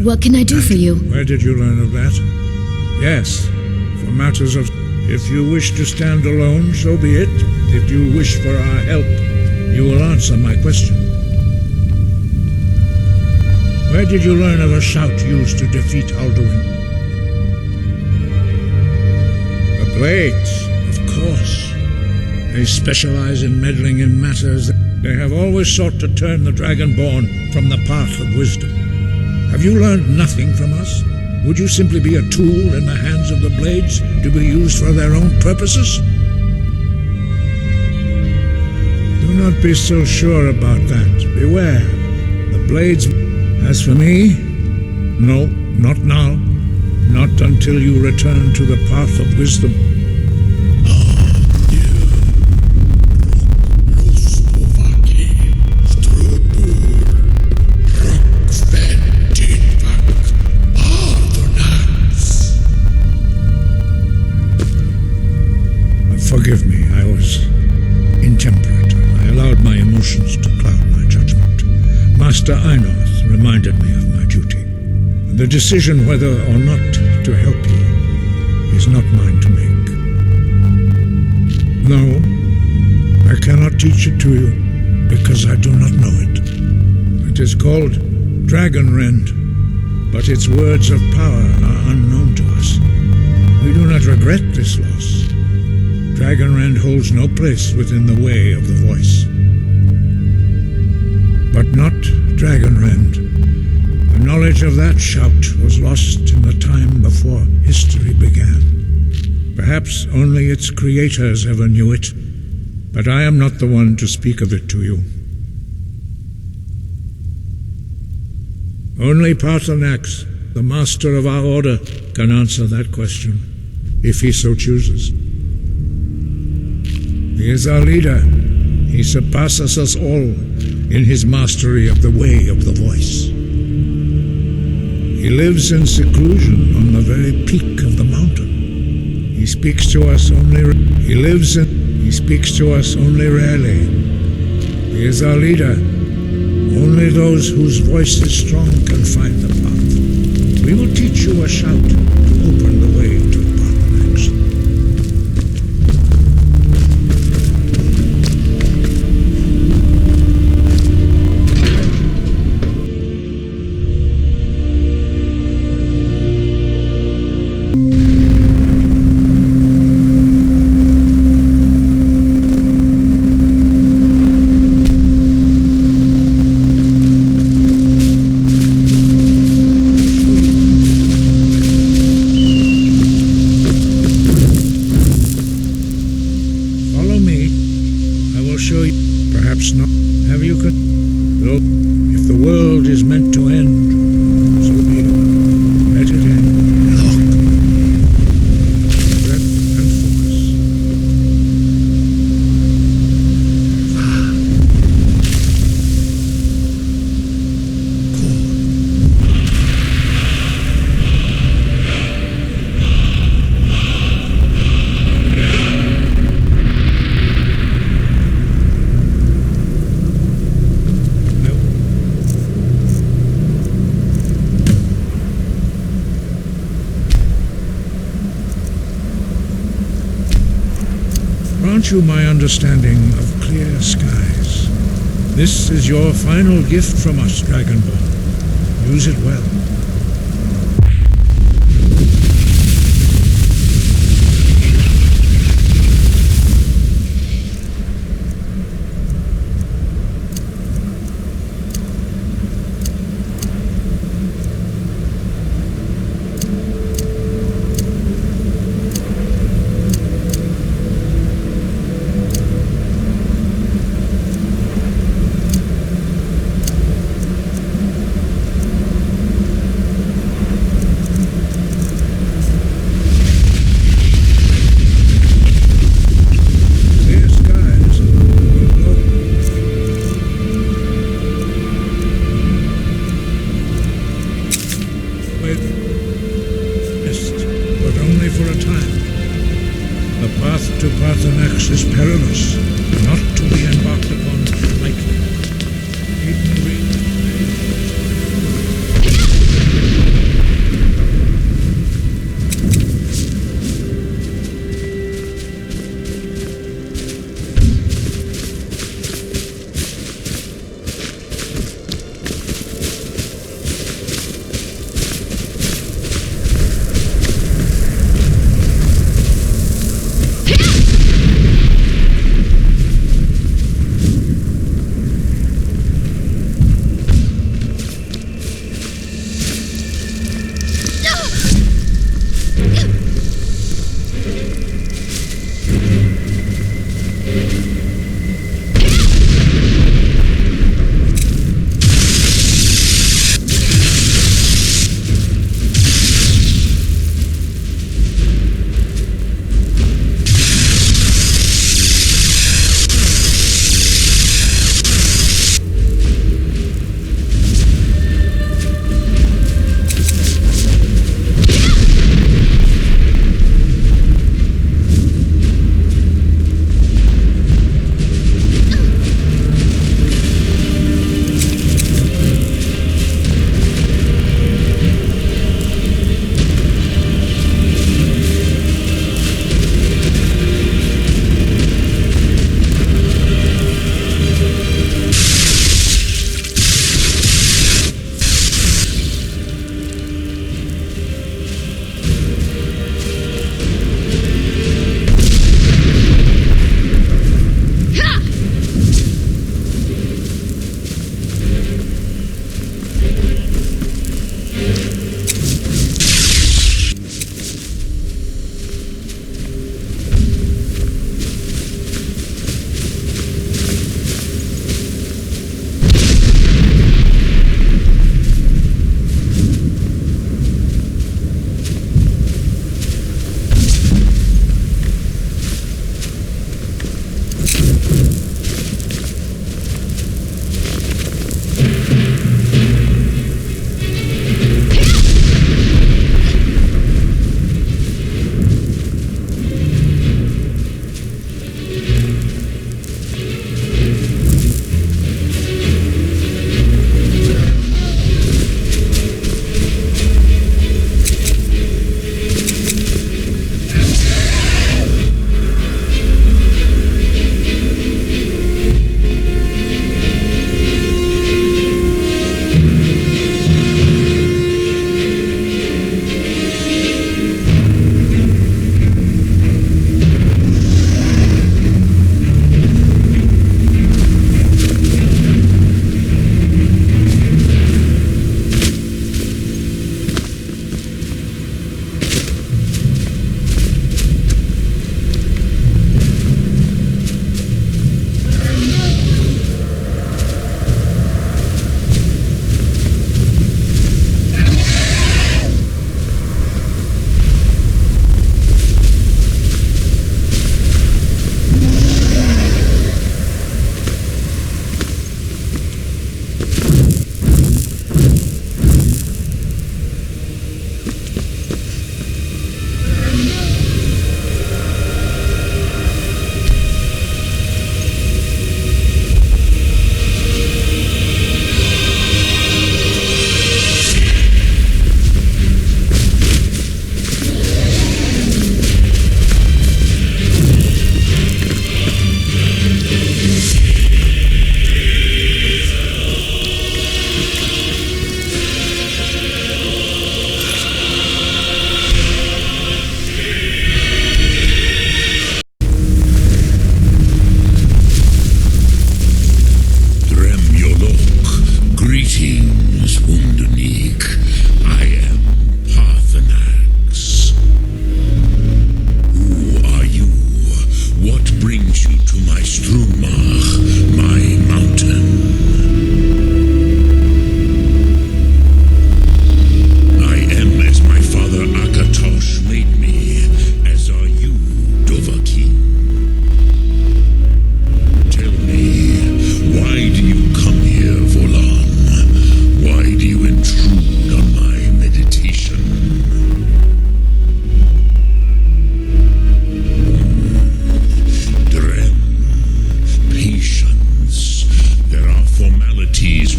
What can I do for you? Where did you learn of that? Yes, for matters of... If you wish to stand alone, so be it. If you wish for our help, you will answer my question. Where did you learn of a shout used to defeat Alduin? The Blades, of course. They specialize in meddling in matters. They have always sought to turn the Dragonborn from the path of wisdom. Have you learned nothing from us? Would you simply be a tool in the hands of the Blades to be used for their own purposes? Do not be so sure about that. Beware. The Blades... As for me, no, not now. Not until you return to the path of wisdom. Forgive me, I was intemperate. I allowed my emotions to cloud my judgment. Master Einorth reminded me of my duty. The decision whether or not to help you is not mine to make. No, I cannot teach it to you because I do not know it. It is called Dragonrend, but its words of power are unknown to us. We do not regret this loss. Dragonrend holds no place within the way of the voice. But not Dragonrend. The knowledge of that shout was lost in the time before history began. Perhaps only its creators ever knew it, but I am not the one to speak of it to you. Only Paarthurnax, the master of our order, can answer that question, if he so chooses. He is our leader. He surpasses us all in his mastery of the way of the voice. He lives in seclusion on the very peak of the mountain. He speaks to us only rarely. He is our leader. Only those whose voice is strong can find the path. We will teach you a shout to open the way to Paarthurnax. Perhaps not. Have you could? Though, if the world is meant to end, so be it. Let it end. Look. Breath and focus. Grant you my understanding of clear skies. This is your final gift from us, Dragonborn. Use it well.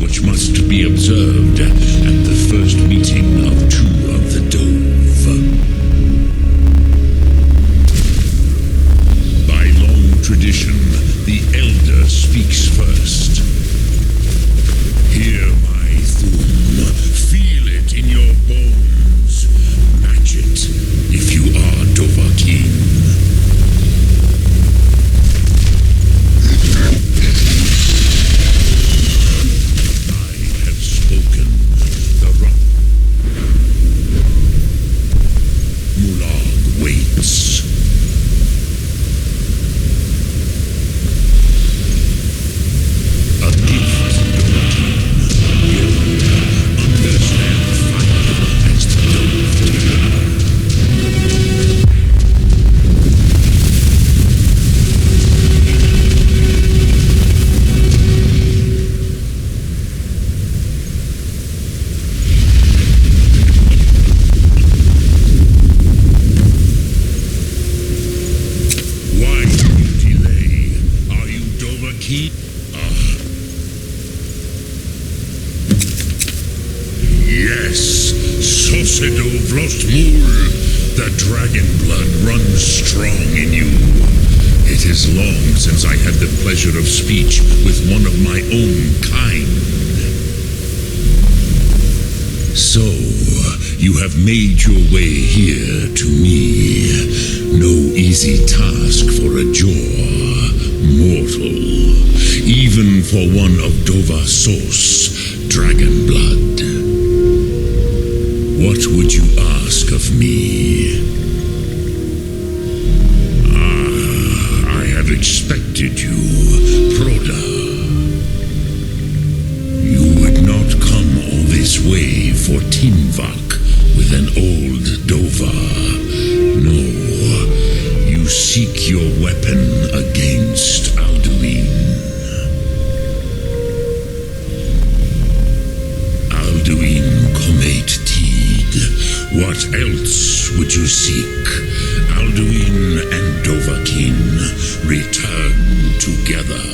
which must be observed at the first meeting of two of the Dove. By long tradition, the Elder speaks first. Hear my thum, feel it in your bones, match it if you are Dovahkiin. Yes, the dragon blood runs strong in you. It is long since I had the pleasure of speech with one of my own kind. So, you have made your way here to me. No easy task for a Jor, mortal, even for one of Dova Sos, dragon blood. What would you ask of me? I have expected you, Proda. You would not come all this way for Tinvak with an old Dova. No, you seek your weapon against Alduin. Alduin Comate Teed. What else would you seek? Alduin and Dovahkiin return together.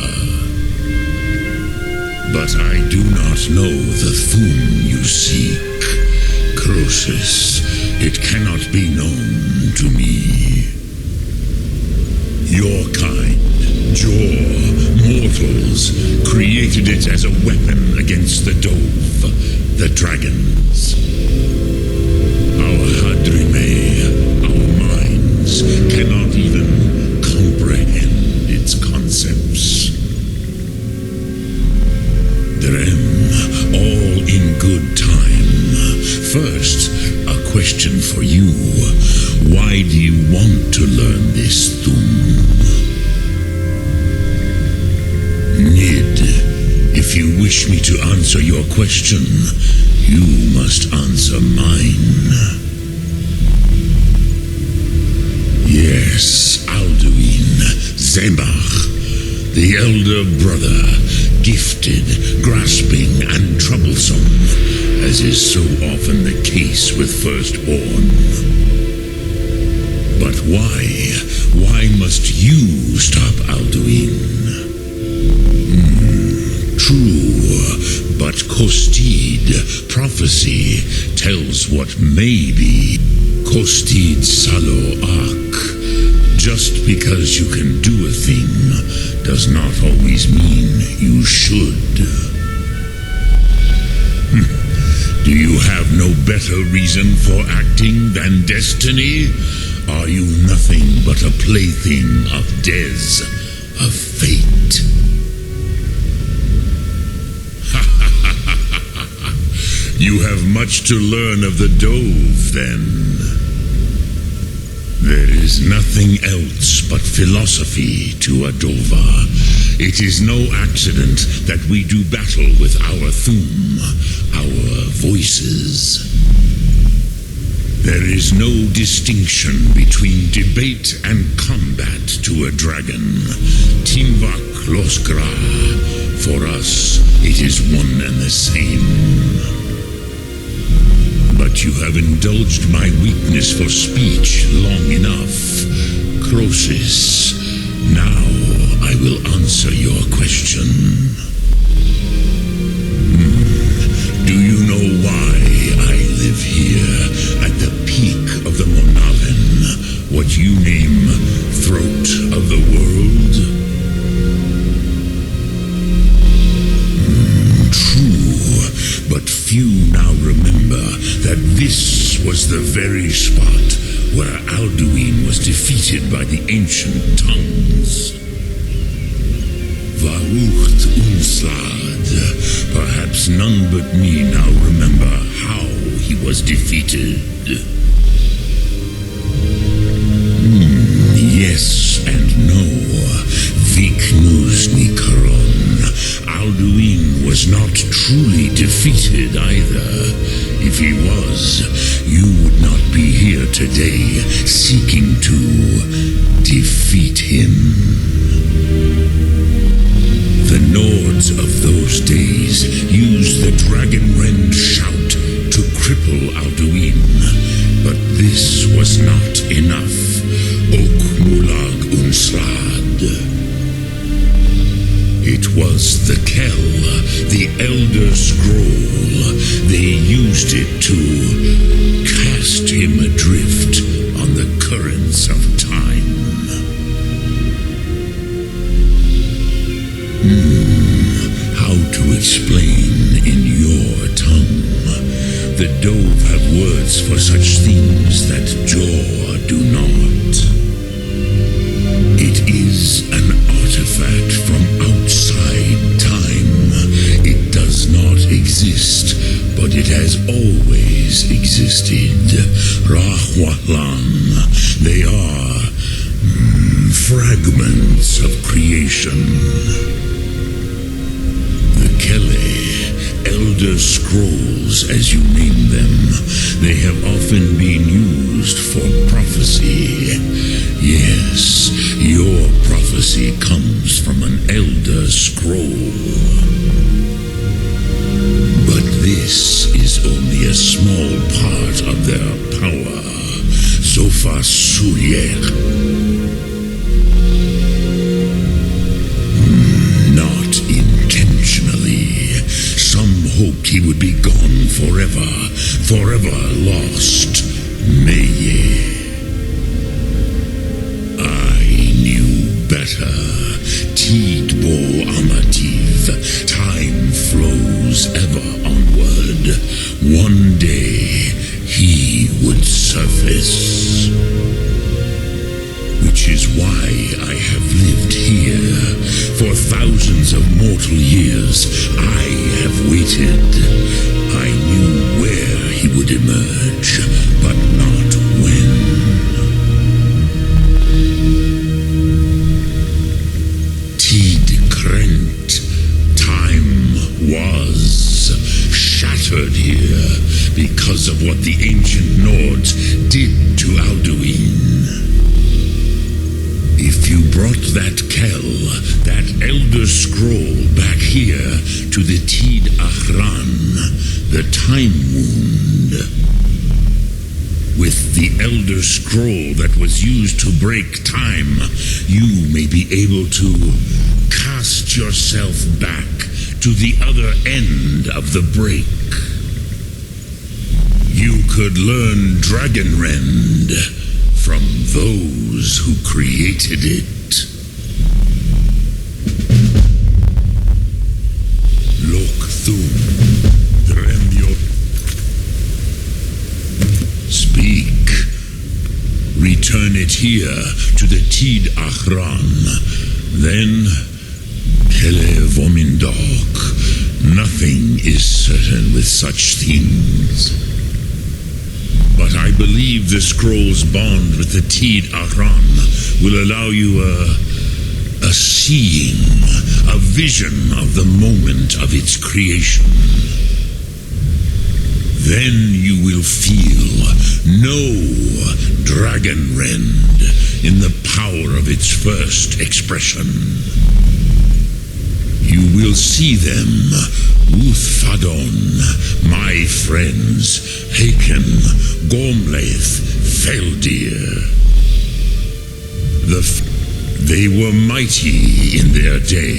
But I do not know the Thum you seek. Croesus, it cannot be known to me. Your kind, Jor, mortals, created it as a weapon against the Dove, the dragons. Our Hadrime, our minds, cannot even comprehend its concepts. Drem, all in good time. First, a question for you. Why do you want to learn this Thum? Nid, if you wish me to answer your question, you must answer mine. Yes, Alduin, Zembach, the elder brother, gifted, grasping, and troublesome, as is so often the case with firstborn. But why must you stop Alduin? True, but Kostid, prophecy, tells what may be. Kostid Salo Ak. Just because you can do a thing does not always mean you should. Do you have no better reason for acting than destiny? Are you nothing but a plaything of Dez, of fate? You have much to learn of the Dove, then. There is nothing else but philosophy to a Dova. It is no accident that we do battle with our Thum, our voices. There is no distinction between debate and combat to a dragon. Tinvak Loskra. For us, it is one and the same. But you have indulged my weakness for speech long enough. Croesus, now I will answer your question. was the very spot where Alduin was defeated by the ancient tongues. Varucht Unslad. Perhaps none but me now remember how he was defeated. Yes and no. Viknusni Karon. Alduin was not truly defeated either. If he was, you would not be here today seeking to defeat him. The Nords of those days used the Dragonrend shout to cripple Alduin, but this was not enough. Ok Mulag Unslad. It was the Kell, the Elder Scroll. They used it to cast him adrift on the currents of time. How to explain in your tongue? The Dove have words for such things that Jor do not. It is an artifact from outside time. It does not exist, but it has always existed. Rahwalan. They are fragments of creation. The Kele, Elder Scrolls as you name them, they have often been used for prophecy. Yes, your prophecy comes from an Elder Scroll. But this is only a small part of their power. Zofa Suyer. Not intentionally. Some hoped he would be gone forever, forever lost. Meye. Better. Tidbo Amativ. Time flows ever onward. One day he would surface. Which is why I have lived here. For thousands of mortal years I have waited. I knew where he would emerge, but not when. Time was shattered here because of what the ancient Nords did to Alduin. If you brought that Kell, that Elder Scroll back here to the Tid Achran, the Time Wound, with the Elder Scroll that was used to break time, you may be able to cast yourself back to the other end of the break. You could learn Dragonrend from those who created it. Lokthum Dremyo. Speak. Return it here to the Tid Achran. Then Kele Vomindok. Nothing is certain with such things. But I believe the scroll's bond with the Tid Achran will allow you a seeing, a vision of the moment of its creation. Then you will feel no Dragonrend in the power of its first expression. You will see them, Uthfadon, my friends, Haken, Gormlaith, Feldir. They were mighty in their day,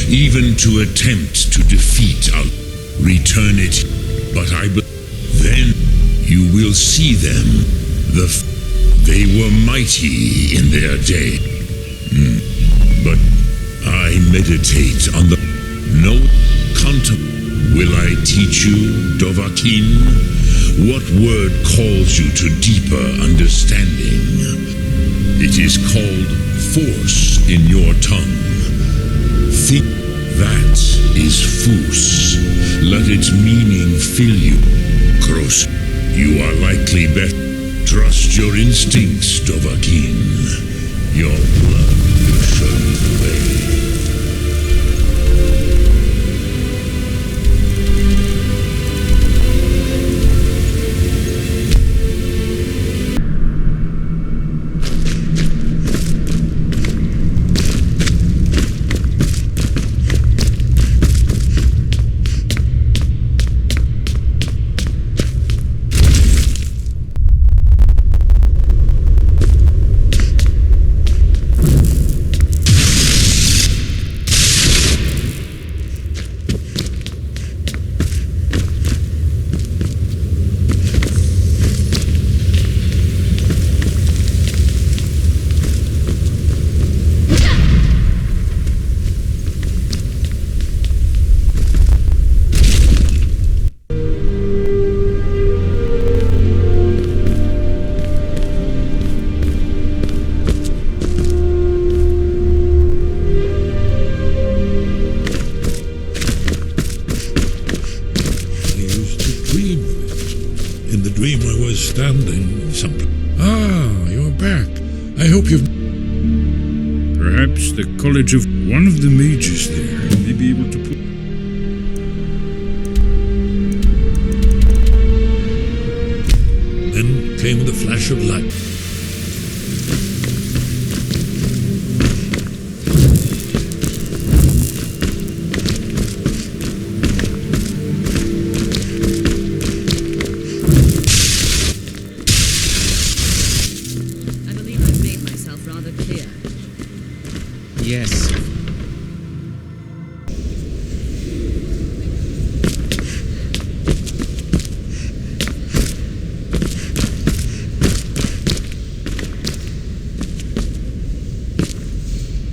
even to attempt to defeat our return it, but then you will see them. They were mighty in their day, but I meditate on the no contempt Will I teach you, Dovahkiin? What word calls you to deeper understanding? It is called force in your tongue. Think that is Fus. Let its meaning fill you. Kroos, you are likely better. Trust your instincts, Dovahkiin. Your blood will show you the way. Standing someplace. Ah, you're back. I hope you've... Perhaps the College of... One of the mages there may be able to put... Then came the flash of light. Yes.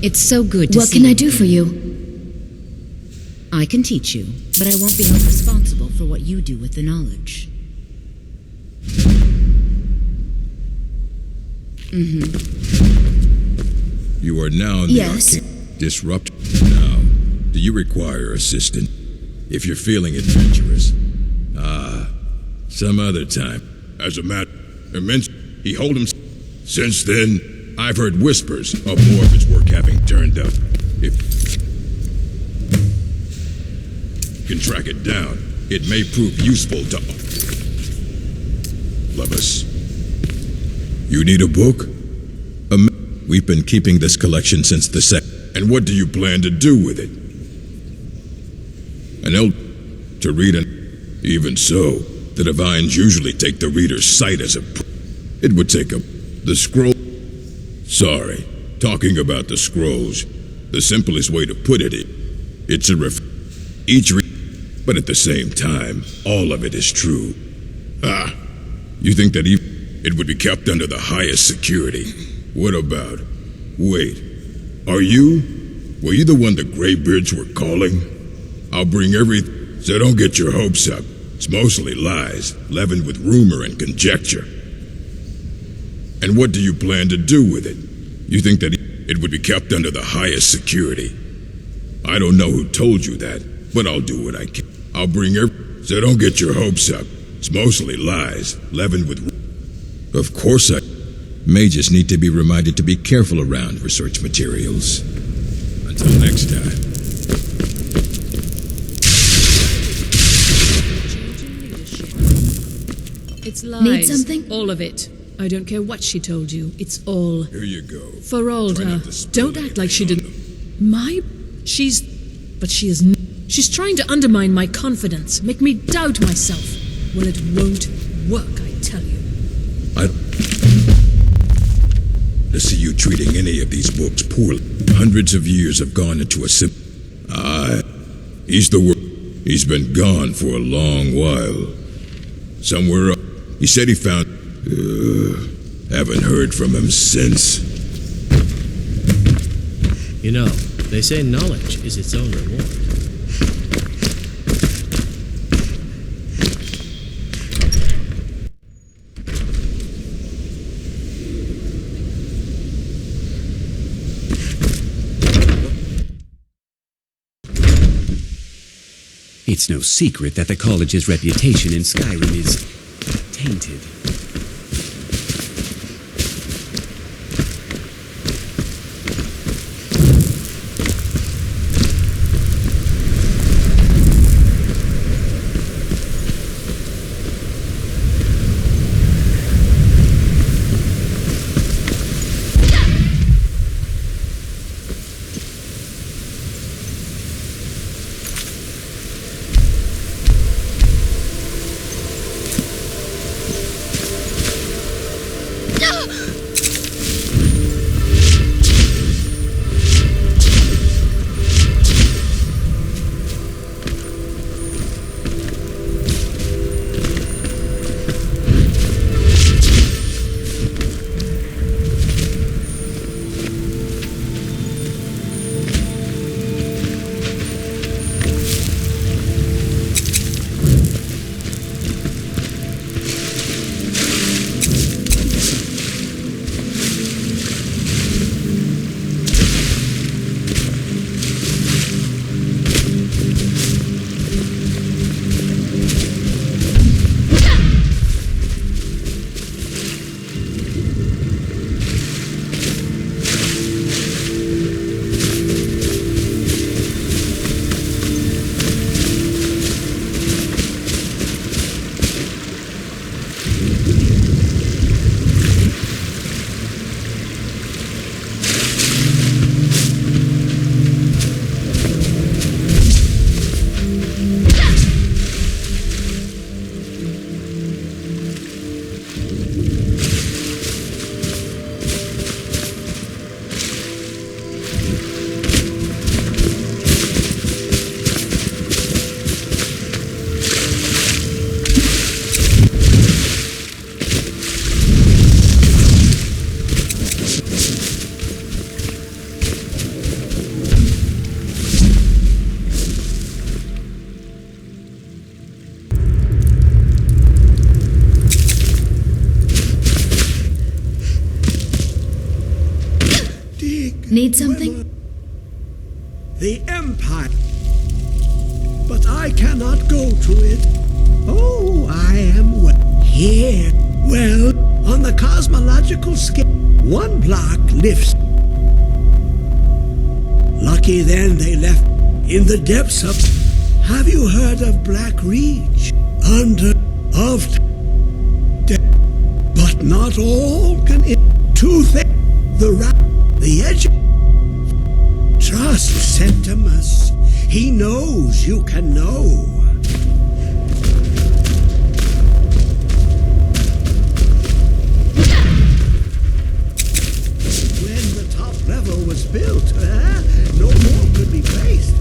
It's so good to see you. What can I do for you? I can teach you, but I won't be held responsible for what you do with the knowledge. You are now in the arcane. Disrupt. Now, do you require assistance? If you're feeling adventurous. Some other time. As a matter immense, he hold him. Since then, I've heard whispers of more of his work having turned up. If you can track it down, it may prove useful to all of us. You need a book? We've been keeping this collection since the And what do you plan to do with it? To read an... Even so, the Divines usually take the reader's sight as a... It would take the scroll... Sorry, talking about the scrolls, the simplest way to put it, it's a but at the same time, all of it is true. You think that it would be kept under the highest security? What about... Wait, were you the one the Greybeards were calling? I'll bring so don't get your hopes up. It's mostly lies, leavened with rumor and conjecture. And what do you plan to do with it? You think that it would be kept under the highest security? I don't know who told you that, but I'll do what I can. I'll bring so don't get your hopes up. It's mostly lies, leavened with... Of course Mages need to be reminded to be careful around research materials. Until next time. It's lies. Need something? All of it. I don't care what she told you. It's all... Here you go. Feralda, don't act like she didn't... But she is... She's trying to undermine my confidence, make me doubt myself. Well, it won't work, I tell you. To see you treating any of these books poorly. Hundreds of years have gone into a he's the worst. He's been gone for a long while. Somewhere up. He said he found... haven't heard from him since. You know, they say knowledge is its own reward. It's no secret that the college's reputation in Skyrim is tainted. Need something? The Empire. But I cannot go to it. Oh, I am here. Well, on the cosmological scale, one block lifts. Lucky then they left in the depths of... Have you heard of Black Reach? Under of... But not all can... To the edge... Trust Septimus. He knows you can know. When the top level was built, no more could be placed.